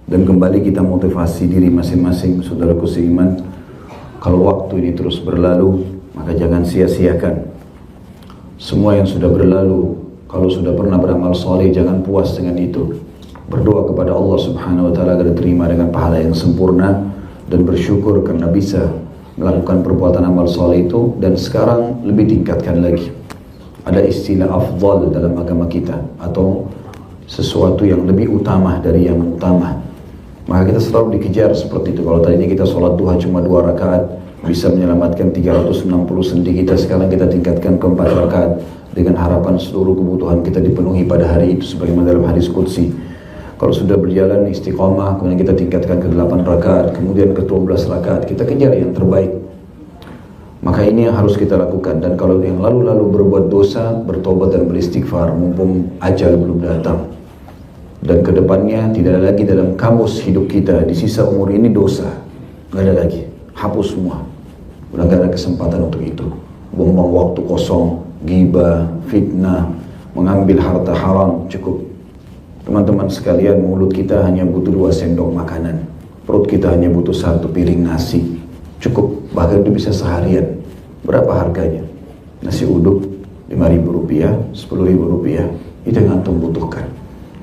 Dan kembali kita motivasi diri masing-masing, saudaraku seiman. Kalau waktu ini terus berlalu, maka jangan sia-siakan semua yang sudah berlalu. Kalau sudah pernah beramal soleh, jangan puas dengan itu. Berdoa kepada Allah Subhanahu wa Ta'ala agar diterima dengan pahala yang sempurna, dan bersyukur karena bisa melakukan perbuatan amal soleh itu. Dan sekarang lebih tingkatkan lagi. Ada istilah afdal dalam agama kita, atau sesuatu yang lebih utama dari yang utama. Maka kita selalu dikejar seperti itu. Kalau tadinya kita sholat duha cuma 2 rakaat, bisa menyelamatkan 360 sendi kita. Sekarang kita tingkatkan ke 4 rakaat, dengan harapan seluruh kebutuhan kita dipenuhi pada hari itu, sebagaimana dalam hadis qudsi. Kalau sudah berjalan istiqamah, kemudian kita tingkatkan ke 8 rakaat, kemudian ke 12 rakaat, kita kejar yang terbaik. Maka ini yang harus kita lakukan. Dan kalau yang lalu-lalu berbuat dosa, bertobat dan beristighfar, mumpung ajal belum datang. Dan kedepannya tidak ada lagi dalam kamus hidup kita, di sisa umur ini dosa, nggak ada lagi, hapus semua. Udah gak ada kesempatan untuk itu. Buang-buang waktu kosong, ghibah, fitnah, mengambil harta haram, cukup. Teman-teman sekalian, mulut kita hanya butuh 2 sendok makanan, perut kita hanya butuh 1 piring nasi, cukup. Bahkan itu bisa seharian. Berapa harganya? Nasi uduk 5.000 rupiah, 10.000 rupiah, itu yang antum butuhkan.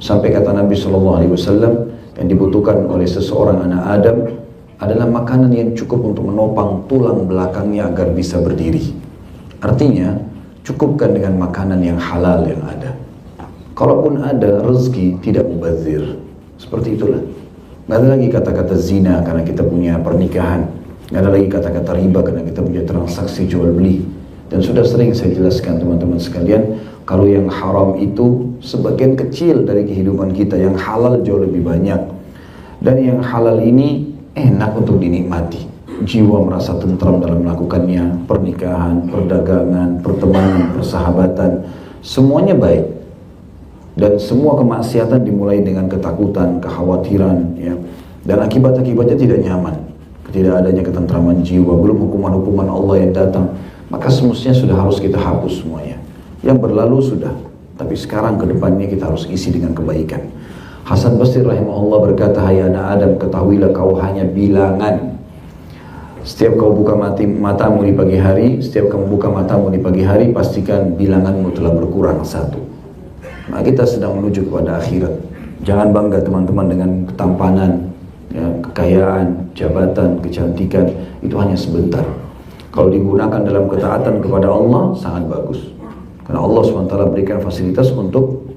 Sampai kata Nabi SAW, yang dibutuhkan oleh seseorang anak Adam adalah makanan yang cukup untuk menopang tulang belakangnya agar bisa berdiri. Artinya, cukupkan dengan makanan yang halal yang ada. Kalaupun ada rezeki, tidak mubazir. Seperti itulah. Nggak ada lagi kata-kata zina karena kita punya pernikahan. Nggak ada lagi kata-kata riba karena kita punya transaksi jual beli. Dan sudah sering saya jelaskan teman-teman sekalian, kalau yang haram itu sebagian kecil dari kehidupan kita, yang halal jauh lebih banyak. Dan yang halal ini enak untuk dinikmati. Jiwa merasa tentram dalam melakukannya. Pernikahan, perdagangan, pertemanan, persahabatan, semuanya baik. Dan semua kemaksiatan dimulai dengan ketakutan, kekhawatiran, ya. Dan akibat-akibatnya tidak nyaman. Tidak adanya ketentraman jiwa, belum hukuman-hukuman Allah yang datang. Maka semestinya sudah harus kita hapus semuanya. Yang berlalu sudah, tapi sekarang ke depannya kita harus isi dengan kebaikan. Hasan Basri rahimahullah berkata, "Hai anak Adam, ketahuilah kau hanya bilangan. Setiap kau buka matamu di pagi hari, setiap kamu buka matamu di pagi hari, pastikan bilanganmu telah berkurang 1. Nah, kita sedang menuju kepada akhirat. Jangan bangga teman-teman dengan ketampanan, ya, kekayaan, jabatan, kecantikan. Itu hanya sebentar. Kalau digunakan dalam ketaatan kepada Allah, sangat bagus. Karena Allah SWT berikan fasilitas untuk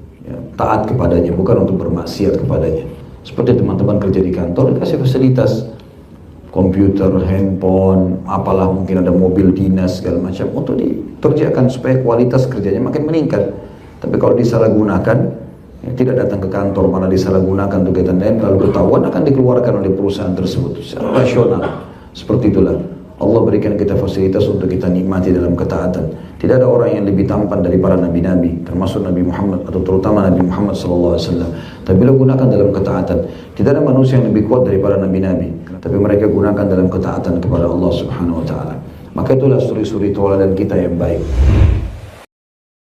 taat kepadanya, bukan untuk bermaksiat kepadanya. Seperti teman-teman kerja di kantor, dikasih fasilitas komputer, handphone, apalah, mungkin ada mobil dinas segala macam untuk dikerjakan supaya kualitas kerjanya makin meningkat. Tapi kalau disalahgunakan, tidak datang ke kantor, malah disalahgunakan untuk kegiatan lain, lalu ketahuan akan dikeluarkan oleh perusahaan tersebut secara rasional. Seperti itulah Allah berikan kita fasilitas untuk kita nikmati dalam ketaatan. Tidak ada orang yang lebih tampan dari para nabi-nabi, termasuk Nabi Muhammad, atau terutama Nabi Muhammad SAW. Tapi beliau gunakan dalam ketaatan. Tidak ada manusia yang lebih kuat dari para nabi-nabi, tapi mereka gunakan dalam ketaatan kepada Allah Subhanahu Wa Taala. Maka itulah suri-suri tauladan kita yang baik.